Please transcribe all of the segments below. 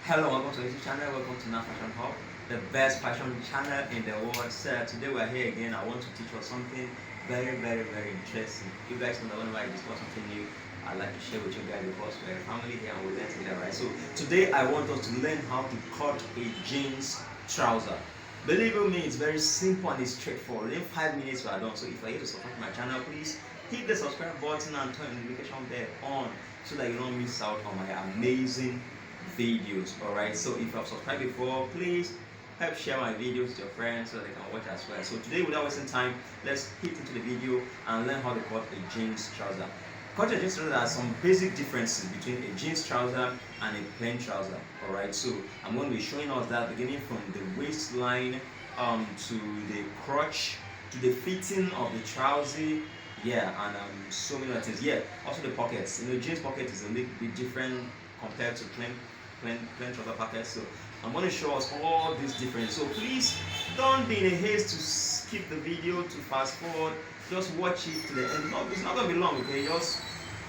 Hello, welcome to the YouTube channel. Welcome to Now Fashion Hub, the best fashion channel in the world. So today we are here again. I want to teach you something very interesting. You guys know that whenever I discuss something new, I like to share with you guys because we're a family here and we learn together, right? So today I want us to learn how to cut a jeans trouser. Believe me, it's very simple and it's straightforward. In 5 minutes we are done. So if you are here to support my channel, please hit the subscribe button and turn the notification bell on so that you don't miss out on my amazing videos. Alright, so if you have subscribed before, please help share my videos with your friends so they can watch as well. So today, without wasting time, let's hit into the video and learn how to cut a jeans trouser. Cut a jeans trouser, there are some basic differences between a jeans trouser and a plain trouser. Alright, so I'm going to be showing us that beginning from the waistline to the crotch to the fitting of the trouser, yeah, and so many other things. Yeah, also the pockets. Jeans pocket is a little bit different compared to plain trouser pockets. So I'm going to show us all these differences. So please don't be in a haste to skip the video, to fast forward. Just watch it to the end. No, it's not going to be long, okay? Just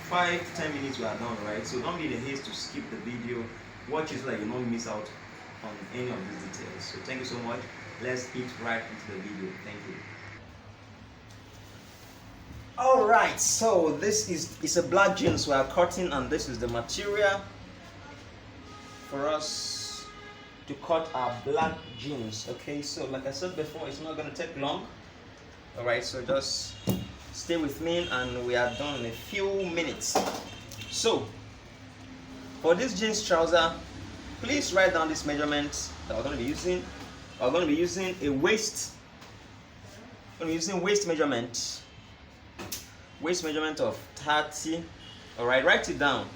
5 to 10 minutes we are done, right? So don't be in a haste to skip the video. Watch it so that you don't miss out on any of these details. So thank you so much. Let's hit right into the video. Thank you. Alright, so this is a black jeans we are cutting, and this is the material for us to cut our black jeans. Okay, so like I said before, it's not going to take long. Alright, so just stay with me and we are done in a few minutes. So for this jeans trouser, please write down this measurement that we're going to be using. We're going to be using a waist. We're going to be using waist measurement of 30. Alright, write it down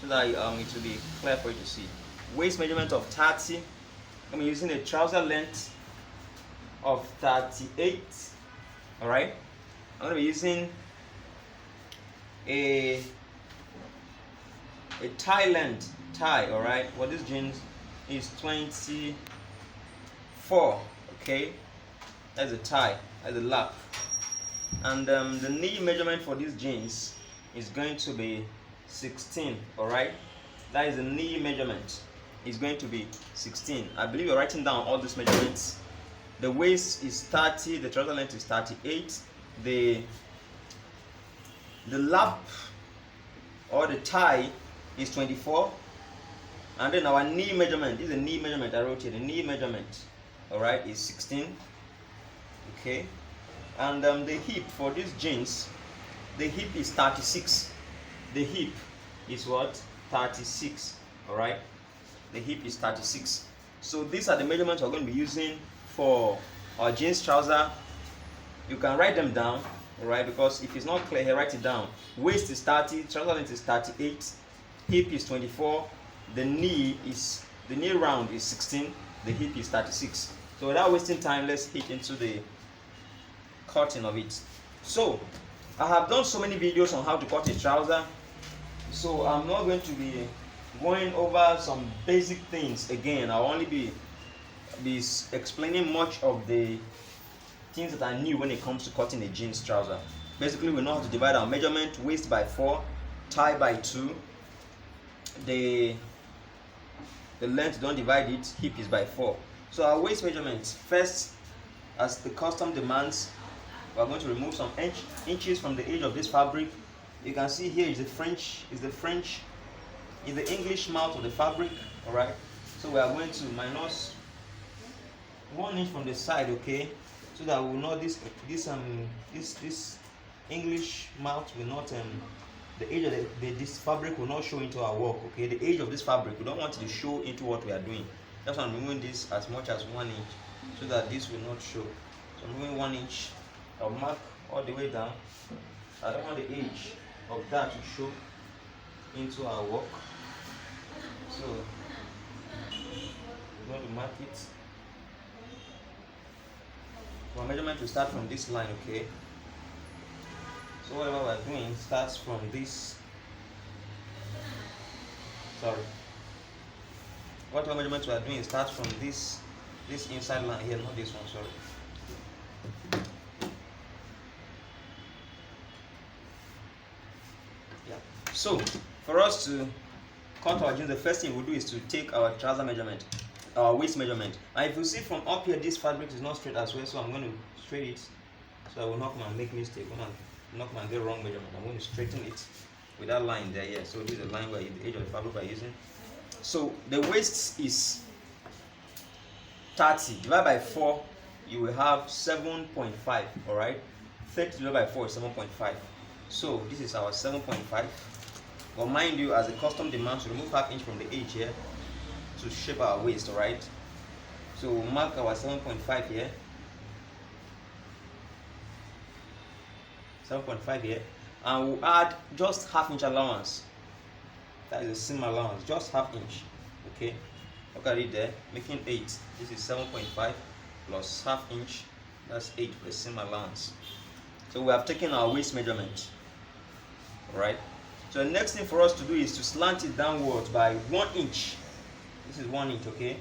so that it will be clear for you to see. Waist measurement of 30. I'm using a trouser length of 38. Alright, I'm going to be using a tie length. Alright, for this jeans is 24. Okay, that's a tie, that's a lap. And the knee measurement for these jeans is going to be 16. Alright, that is the knee measurement. Is going to be 16. I believe you're writing down all these measurements. The waist is 30, the trouser length is 38, the lap or the tie is 24, and then our knee measurement, this is the knee measurement I wrote here, the knee measurement, alright, is 16. Okay, and the hip for these jeans, the hip is 36. The hip is what? 36. Alright, the hip is 36. So these are the measurements we're going to be using for our jeans trouser. You can write them down, alright, because if it's not clear here, write it down. Waist is 30, trouser length is 38, hip is 24, the knee round is 16, the hip is 36. So without wasting time, let's hit into the cutting of it. So I have done so many videos on how to cut a trouser, so I'm not going to be going over some basic things again. I'll only be explaining much of the things that I knew when it comes to cutting a jeans trouser. Basically, we know how to divide our measurement: waist by 4, tie by 2, the length, don't divide it, hip is by 4. So our waist measurement, first, as the custom demands, we are going to remove some inches from the edge of this fabric. You can see here is the English mouth of the fabric. Alright, so we are going to minus 1 inch from the side, okay, so that we will not this English mouth will not the edge of this fabric will not show into our work. Okay, the edge of this fabric, we don't want it to show into what we are doing. That's why I'm removing this as much as 1 inch so that this will not show. So I'm removing 1 inch. I'll mark all the way down. I don't want the edge of that to show into our work, so we're going to mark it. So our measurement will start from this line, okay? So whatever we're doing starts from this. Whatever measurement we are doing starts from this inside line here, not this one. Sorry. Yeah. So for us to cut our jeans, the first thing we'll do is to take our trouser measurement, our waist measurement. And if you see from up here, this fabric is not straight as well, so I'm going to straighten it. So I will not come and make mistake. When I'm not come and get wrong measurement, I'm going to straighten it with that line there. Yeah. So this is the line where the edge of the fabric we're using. So the waist is 30 divided by 4. You will have 7.5. All right. 30 divided by 4 is 7.5. So this is our 7.5. But mind you, as a custom demand, to remove half inch from the edge here to shape our waist. All right. So we'll mark our 7.5 here. 7.5 here, and we'll add just half inch allowance. That is a seam allowance, just half inch. Okay, look at it there, making 8. This is 7.5 plus half inch, that's 8 for the seam allowance. So we have taken our waist measurement. Alright, so the next thing for us to do is to slant it downwards by 1 inch. This is 1 inch, okay?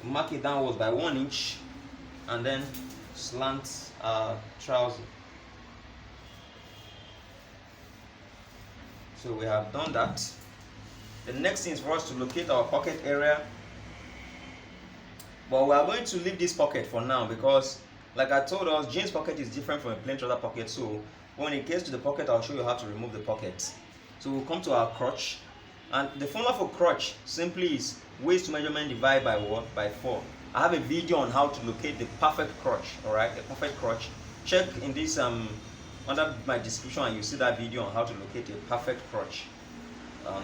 Mark it downwards by 1 inch and then slant our trouser. So we have done that. The next thing is for us to locate our pocket area, but we are going to leave this pocket for now because, like I told us, jeans pocket is different from a plain trouser pocket. So when it gets to the pocket, I'll show you how to remove the pocket. So we'll come to our crotch, and the formula for crotch simply is waist measurement divided by what? By 4. I have a video on how to locate the perfect crotch. All right, the perfect crotch. Check in this under my description and you see that video on how to locate a perfect crotch.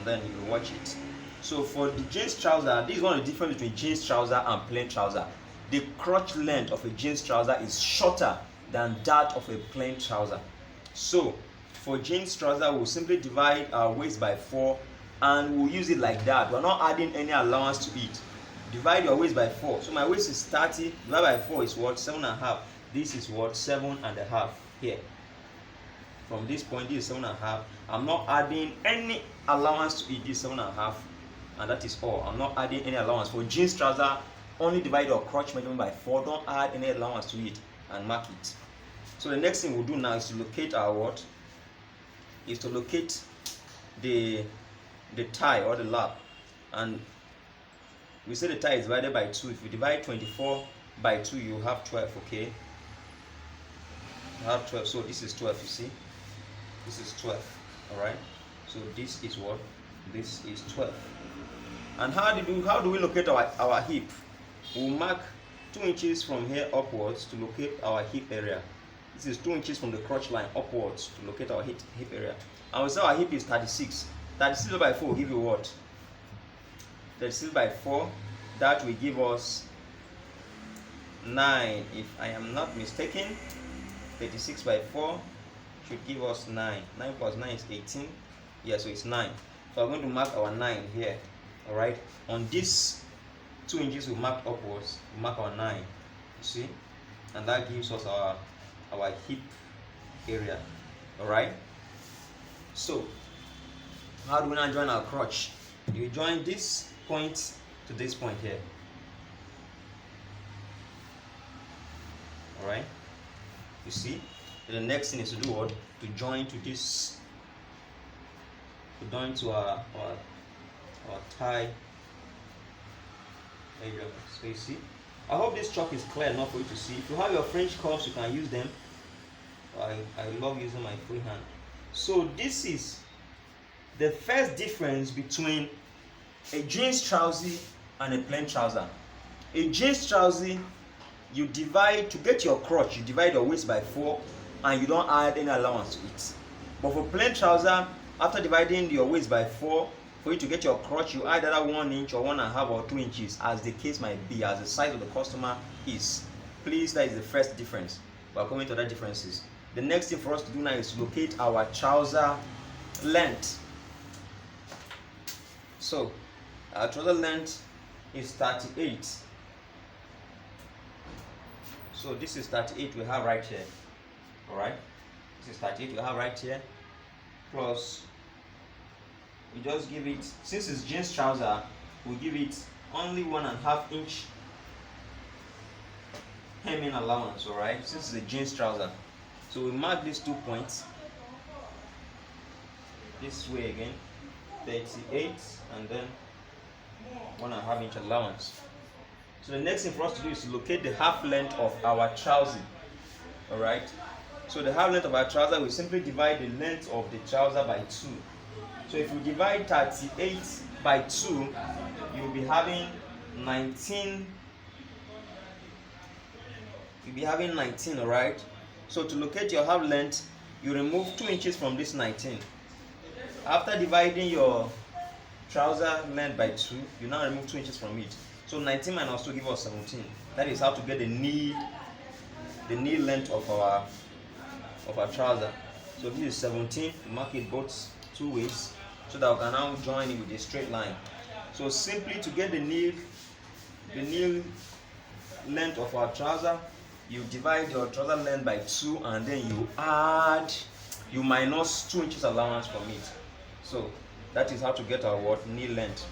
Then you will watch it. So for the jeans trouser, this is one of the difference between jeans trouser and plain trouser. The crotch length of a jeans trouser is shorter than that of a plain trouser. So for jeans trouser, we'll simply divide our waist by 4 and we'll use it like that. We're not adding any allowance to it. Divide your waist by 4. So my waist is 30. Divided by 4 is what? 7.5. This is what? 7.5 here. From this point, this is 7.5. I'm not adding any allowance to it. This is 7.5, and that is all. I'm not adding any allowance. For jeans trouser, only divide your crotch measurement by 4. Don't add any allowance to it and mark it. So the next thing we'll do now is to locate our what? Is to locate the tie or the lap. And we say the tie is divided by 2. If you divide 24 by 2, you have 12, okay? You have 12, so this is 12, you see? This is 12, alright? So this is what? This is 12. And how do we locate our hip? We'll mark 2 inches from here upwards to locate our hip area. This is 2 inches from the crotch line upwards to locate our hip area. And we say our hip is 36. 36 by 4 will give you what? 36 by 4, that will give us 9, if I am not mistaken. 36 by 4 should give us 9. 9 plus 9 is 18. Yeah, so it's 9. So I'm going to mark our 9 here. Alright. On this 2 inches we marked upwards, we mark our 9. You see? And that gives us our hip area. Alright. So how do we now join our crotch? You join this point to this point here. Alright. You see? The next thing is to do what? To join to this, to join to our tie area. So you see? I hope this chalk is clear enough for you to see. If you have your French cuffs, you can use them. I love using my free hand. So this is the first difference between a jeans trouser and a plain trouser. A jeans trouser, you divide to get your crotch, you divide your waist by 4 and you don't add any allowance to it. But for plain trouser, after dividing your waist by 4, for you to get your crotch, you add either 1 inch or 1.5 or 2 inches, as the case might be, as the size of the customer is. Please, that is the first difference. We're coming to other differences. The next thing for us to do now is to locate our trouser length. So our trouser length is 38. So this is 38 we have right here. Alright, this is 38 we have right here. Plus, we just give it, since it's jeans trouser, we give it only 1.5 inch hemming allowance. Alright, since it's a jeans trouser. So we mark these 2 points this way again. 38 and then 1.5 inch allowance. So the next thing for us to do is to locate the half length of our trouser. Alright, so the half length of our trouser, we simply divide the length of the trouser by 2. So if you divide 38 by 2, you'll be having 19. You'll be having 19, alright? So to locate your half length, you remove 2 inches from this 19. After dividing your trouser length by 2, you now remove 2 inches from it. So 19 minus 2 give us 17. That is how to get the knee length of our trouser. So this is 17. Mark it both 2 ways so that we can now join it with a straight line. So simply to get the knee length of our trouser, you divide your trouser length by 2 and then you minus 2 inches allowance from it. So that is how to get our knee length.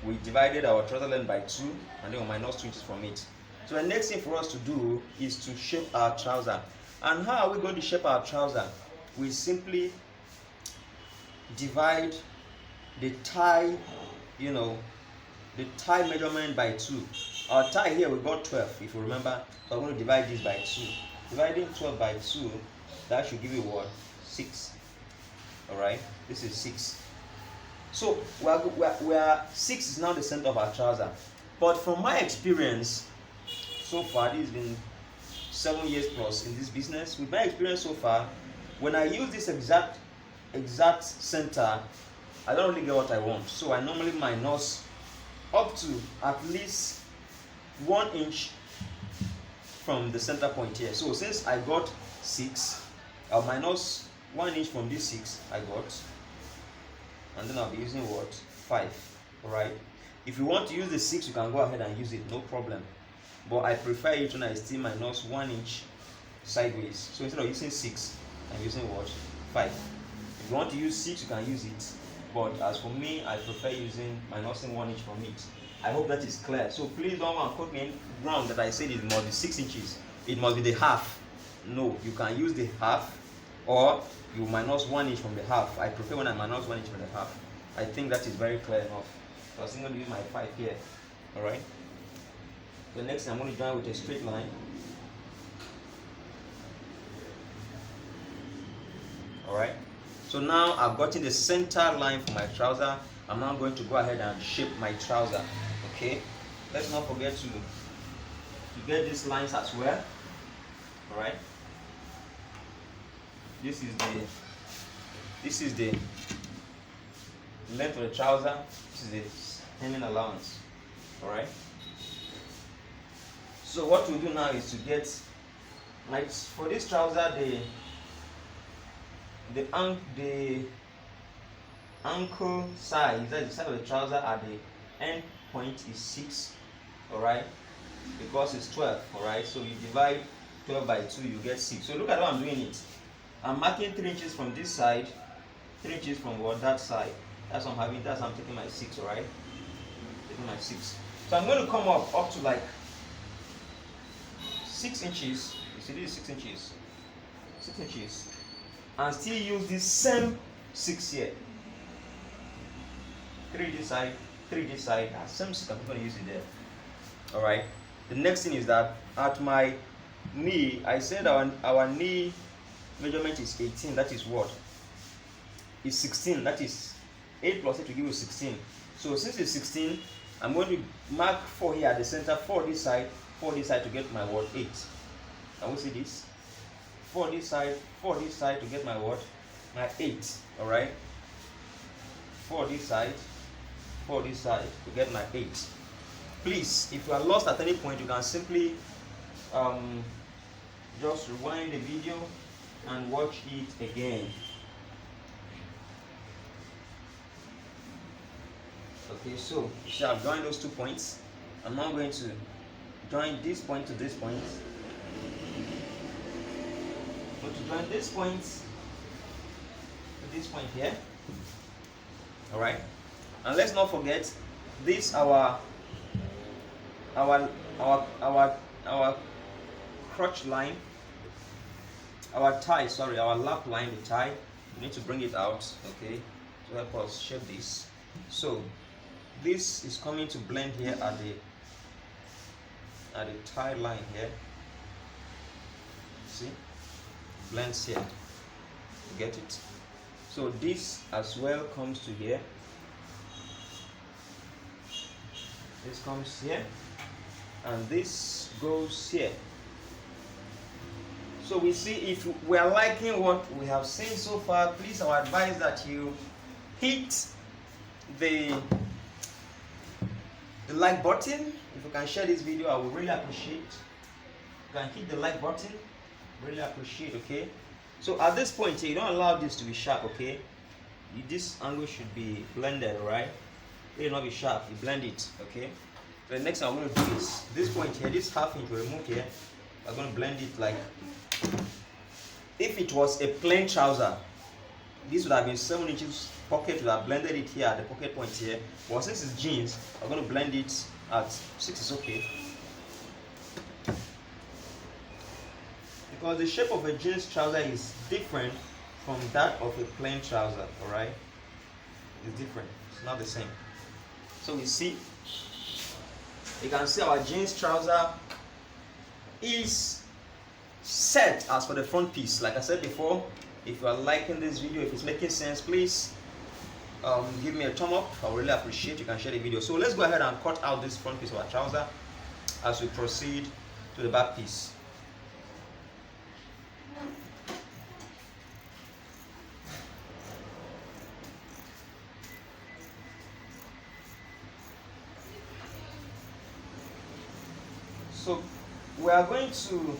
We divided our trouser length by 2 and then we minus 2 inches from it. So the next thing for us to do is to shape our trouser. And how are we going to shape our trouser? We simply divide the thigh, the thigh measurement by 2. Our thigh here we got 12, if you remember. So I'm going to divide this by 2. Dividing 12 by 2, that should give you what? 6. Alright, this is 6. So we are 6 is now the center of our trouser. But from my experience so far, this has been 7 years plus in this business. With my experience so far, when I use this exact center, I don't really get what I want. So I normally minus up to at least 1 inch from the center point here. So since I got 6, I'll minus 1 inch from this 6 I got, and then I'll be using what? 5. Alright. If you want to use the 6, you can go ahead and use it, no problem. But I prefer it when I still minus 1 inch sideways. So instead of using 6, I'm using what? 5. If you want to use 6, you can use it. But as for me, I prefer minusing 1 inch from it. I hope that is clear. So please don't want to quote me wrong that I said it must be 6 inches. It must be the half. No, you can use the half, or you minus 1 inch from the half. I prefer when I minus 1 inch from the half. I think that is very clear enough. So I'm going to use my 5 here. Alright. The next thing I'm going to join with a straight line. Alright. So now I've gotten the center line for my trouser. I'm now going to go ahead and shape my trouser. Okay. Let's not forget to get these lines as well. Alright. This is the length of the trouser. This is the hemming allowance. Alright. So what we do now is to get, like for this trouser, the ankle size, that is the side of the trouser at the end point is 6, alright, because it's 12, alright. So you divide 12 by 2, you get 6. So look at how I'm doing it. I'm marking 3 inches from this side, 3 inches from that side. That's what I'm having. I'm taking my 6, alright. Taking my 6. So I'm going to come up to like 6 inches. You see, this is 6 inches. 6 inches. And still use this same 6 here. 3 this side, 3 this side. Same 6. I'm going to use it there. Alright. The next thing is that at my knee, I said our knee measurement is 18. That is what? It's 16. That is 8 plus 8 will give you 16. So since it's 16, I'm going to mark 4 here at the center, 4 this side, 4 this side to get my word 8. Can we see this? 4 this side to get my what? My 8. Alright? 4 this side to get my 8. Please, if you are lost at any point, you can simply just rewind the video and watch it again. Okay, so I've joined those 2 points. I'm now going to join this point to this point. So to join this point to this point here. Alright. And let's not forget this our crotch line, our lap line, the tie. We need to bring it out, okay? to help us shape this. So this is coming to blend here at the tie line here. See, blends here. You get it? So this as well comes to here. This comes here, and this goes here. So we see if we are liking what we have seen so far, please I would advise that you hit the like button. If you can share this video, I would really appreciate. You can hit the like button, really appreciate. Okay, so at this point here, you don't allow this to be sharp. Okay, this angle should be blended, right? It will not be sharp, you blend it. Okay, so the next thing I'm going to do is this point here, this half inch we remove here. I'm going to blend it like if it was a plain trouser, this would have been 7 inches pocket, would have blended it here at the pocket point here. But since it's jeans, I'm going to blend it at 6 is okay. Because the shape of a jeans trouser is different from that of a plain trouser, alright? It's different, it's not the same. So we see, you can see our jeans trouser is set as for the front piece. Like I said before, if you are liking this video, if it's making sense, please give me a thumb up. I really appreciate. You can share the video. So let's go ahead and cut out this front piece of our trouser as we proceed to the back piece. So we are going to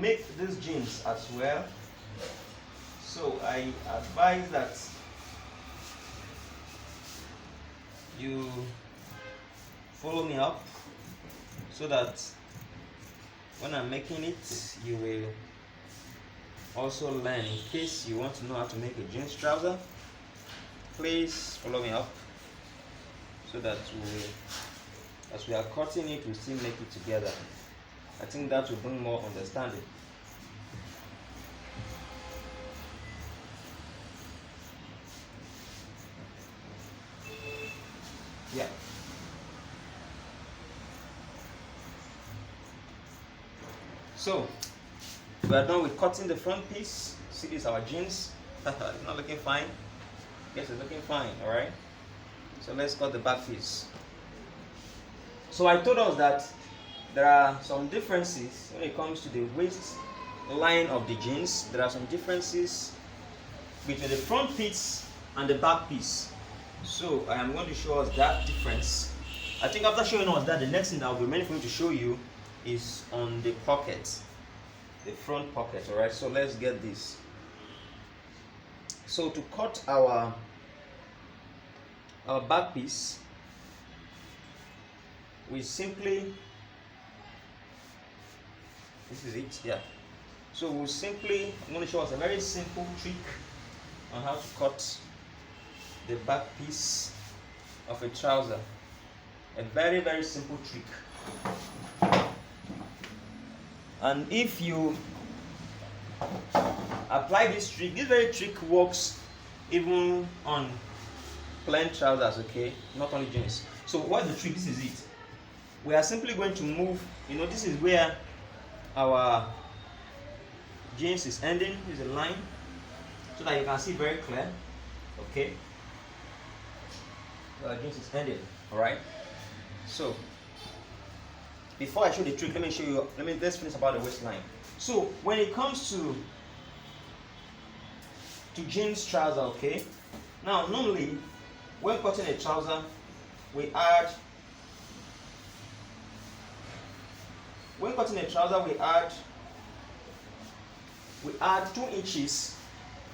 make these jeans as well. So I advise that you follow me up so that when I'm making it, you will also learn. In case you want to know how to make a jeans trouser, please follow me up so that as we are cutting it, we still make it together. I think that will bring more understanding. Yeah. So we are done with cutting the front piece. See, this is our jeans. It's not looking fine. Yes, it's looking fine. All right. So let's cut the back piece. So I told us that there are some differences when it comes to the waist line of the jeans. There are some differences between the front piece and the back piece. So I am going to show us that difference. I think after showing us that, the next thing that will be meant for me to show you is on the pocket, the front pocket. All right. So let's get this. So to cut our back piece, we simply, this is it, yeah. So we'll simply, I'm going to show us a very simple trick on how to cut the back piece of a trouser. A very, very simple trick. And if you apply this very trick works even on plain trousers, okay? Not only jeans. So what's the trick? This is it. We are simply going to move, this is where our jeans is ending. This is a line so that you can see very clear. Okay, our jeans is ending. All right. So before I show the trick, let's finish about the waistline. So when it comes to jeans trouser, okay, now normally when cutting a trouser, we add we add 2 inches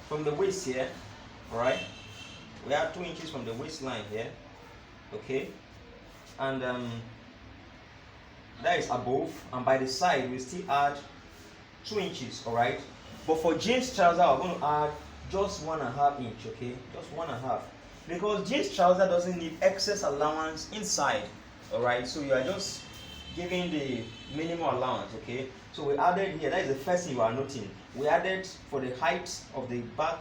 from the waist here. All right, we add 2 inches from the waistline here. Okay, and that is above, and by the side we still add 2 inches. All right, but for jeans trouser we're going to add just 1.5 inch. Okay, just 1.5, because jeans trouser doesn't need excess allowance inside. All right, so you are just giving the minimum allowance. Okay, so we added here, that is the first thing you are noting. We added for the height of the back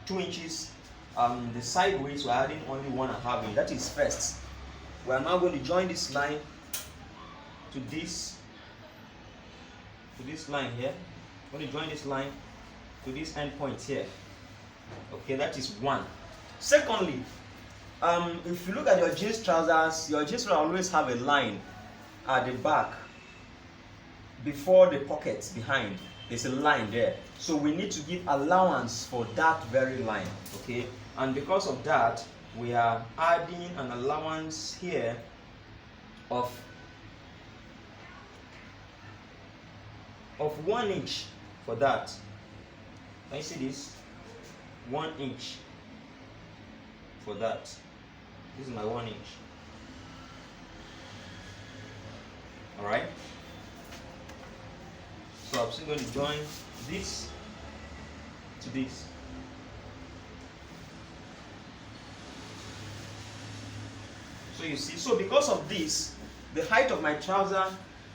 2 inches. The sideways we're adding only 1.5 inch. That is first. We are now going to join this line to this line here. I'm going to join this line to this end point here. Okay, that is one. Secondly, if you look at your jeans trousers, your jeans will always have a line at the back before the pockets behind. There's a line there, so we need to give allowance for that very line. Okay, and because of that, we are adding an allowance here of 1 inch for that. Can you see this? 1 inch for that. This is my 1 inch. All right. So I'm still going to join this to this. So you see, so because of this, the height of my trouser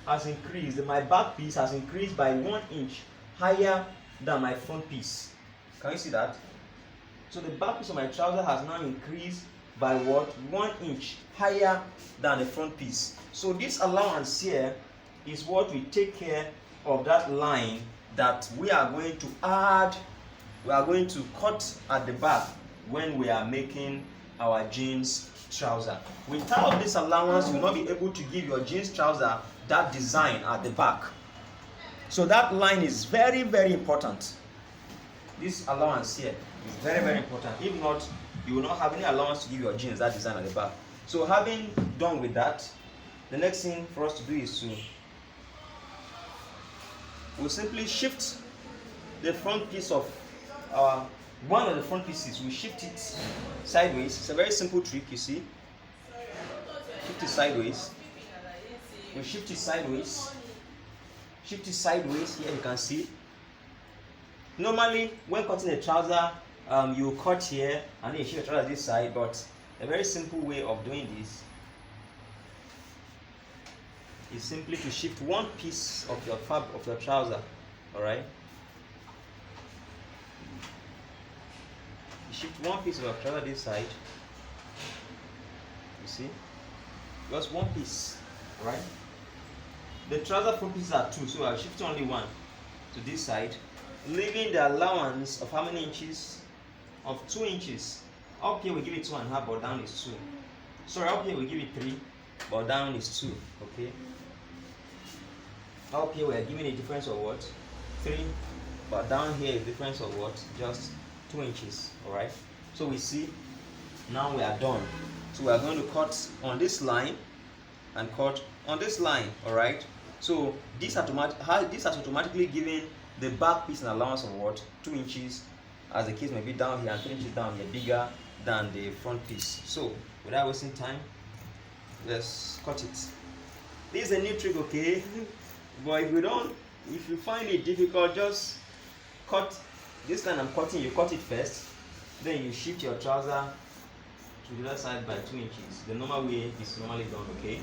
has increased. My back piece has increased by 1 inch higher than my front piece. Can you see that? So the back piece of my trouser has now increased by what? 1 inch higher than the front piece. So this allowance here is what we take care of that line that we are going to add. We are going to cut at the back when we are making our jeans trouser. Without this allowance, you will not be able to give your jeans trouser that design at the back. So that line is very, very important. This allowance here is very, very important. If not, you will not have any allowance to give your jeans that design at the back. So having done with that, the next thing for us to do is to we'll simply shift the front piece of one of the front pieces. We shift it sideways. It's a very simple trick, you see. Shift it sideways. We shift it sideways. Shift it sideways. Here you can see. Normally, when cutting a trouser, you cut here and then you shift the trouser this side. But a very simple way of doing this is simply to shift one piece of your trouser. All right. You shift one piece of your trouser this side. You see, just one piece. All right. The trouser front pieces are 2, so I'll shift only one to this side, leaving the allowance of how many inches? Of 2 inches. Up here we give it 2.5, but down is 2. Sorry, up here we give it 3, but down is 2. Okay. Up here we are giving a difference of what? 3, but down here is a difference of what? Just 2 inches. All right. So we see now we are done. So we are going to cut on this line and cut on this line. All right. So this has automatically given the back piece an allowance of what? 2 inches, as the case may be down here, and 3 inches down here, bigger than the front piece. So without wasting time, let's cut it. This is a new trick, okay? But if you find it difficult, just cut this line I'm cutting. You cut it first, then you shift your trouser to the other side by 2 inches. The normal way is normally done, okay?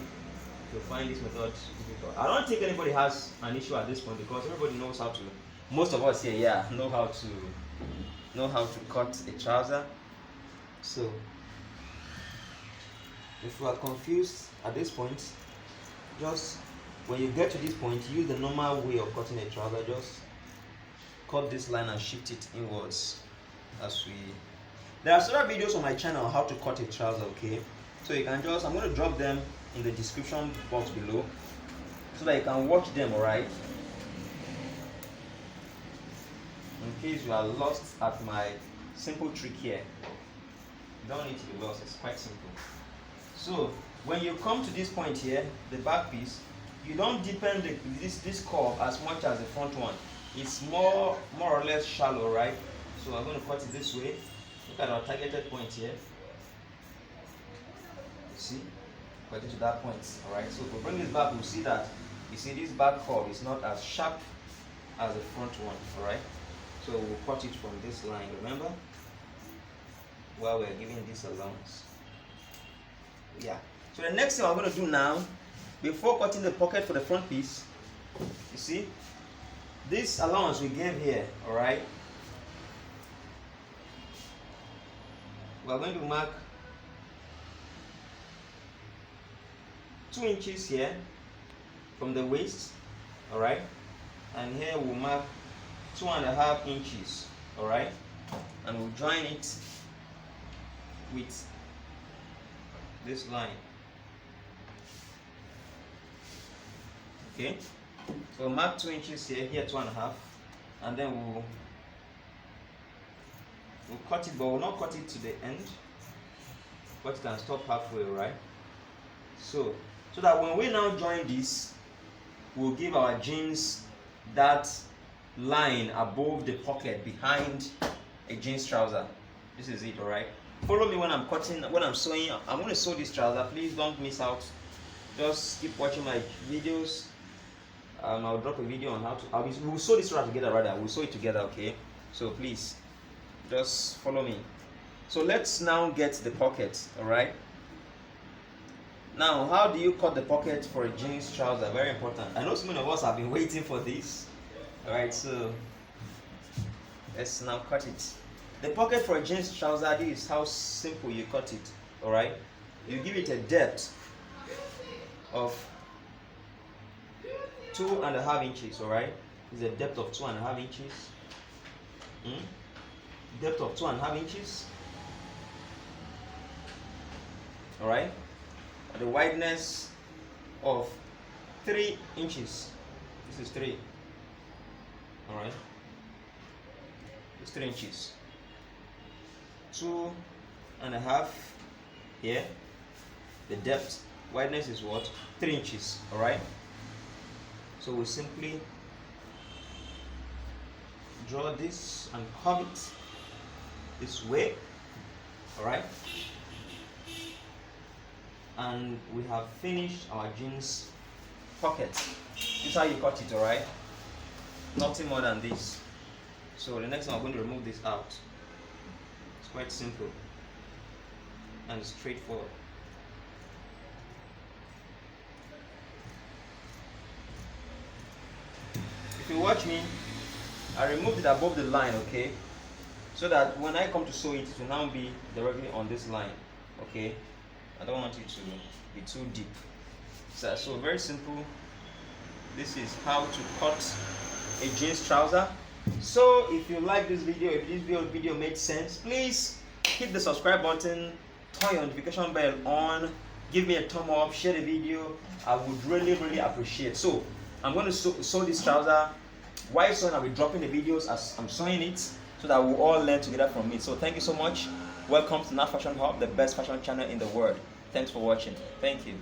If you find this method difficult, I don't think anybody has an issue at this point because everybody knows how to. Most of us here, know how to cut a trouser. So if you are confused at this point, just when you get to this point, use the normal way of cutting a trouser. Just cut this line and shift it inwards. There are several videos on my channel on how to cut a trouser, okay? So you can I'm going to drop them in the description box below so that you can watch them, alright? In case you are lost at my simple trick here, you don't need to be lost, it's quite simple. So when you come to this point here, the back piece, you don't deepen this curve as much as the front one. It's more or less shallow, right? So I'm going to cut it this way. Look at our targeted point here. You see? Cut it to that point. Alright, so if we bring this back, we'll see that you see this back curve is not as sharp as the front one. Alright? So we'll cut it from this line, remember? While we're giving this allowance. Yeah. So the next thing I'm going to do now, before cutting the pocket for the front piece, you see, this allowance we gave here, alright? we're going to mark 2 inches here from the waist, all right, and here we'll mark 2.5 inches, all right, and we'll join it with this line. Okay, so we'll mark 2 inches here 2.5, and then we'll cut it, but we'll not cut it to the end. Cut it and stop halfway, right? So that when we now join this, we'll give our jeans that line above the pocket behind a jeans trouser. This is it, all right? Follow me when I'm cutting, when I'm sewing. I'm going to sew this trouser. Please don't miss out. Just keep watching my videos. I'll drop a video on how to. We'll sew this trouser together, rather. We'll sew it together, okay? So please, just follow me. So let's now get the pocket, all right? Now, how do you cut the pocket for a jeans trouser? Very important. I know so many of us have been waiting for this. All right, so let's now cut it. The pocket for a jeans trouser, this is how simple you cut it. All right, you give it a depth of 2.5 inches. All right, it's a depth of 2.5 inches. Depth of 2.5 inches. All right. The wideness of 3 inches. This is 3. All right. It's 3 inches. 2.5 here. The depth, wideness is what? 3 inches. All right. So we simply draw this and curve it this way. All right. And we have finished our jeans pocket. This is how you cut it, all right? Nothing more than this. So the next time I'm going to remove this out. It's quite simple and straightforward. If you watch me, I removed it above the line, okay? So that when I come to sew it, it will now be directly on this line, okay? I don't want it to be too deep. So very simple. This is how to cut a jeans trouser. So if you like this video, if this video made sense, please hit the subscribe button, turn your notification bell on, give me a thumb up, share the video. I would really appreciate. So I'm going to sew this trouser. While sewing, I'll be dropping the videos as I'm sewing it, so that we'll all learn together from it. So thank you so much. Welcome to Nat Fashion Hub, the best fashion channel in the world. Thanks for watching. Thank you.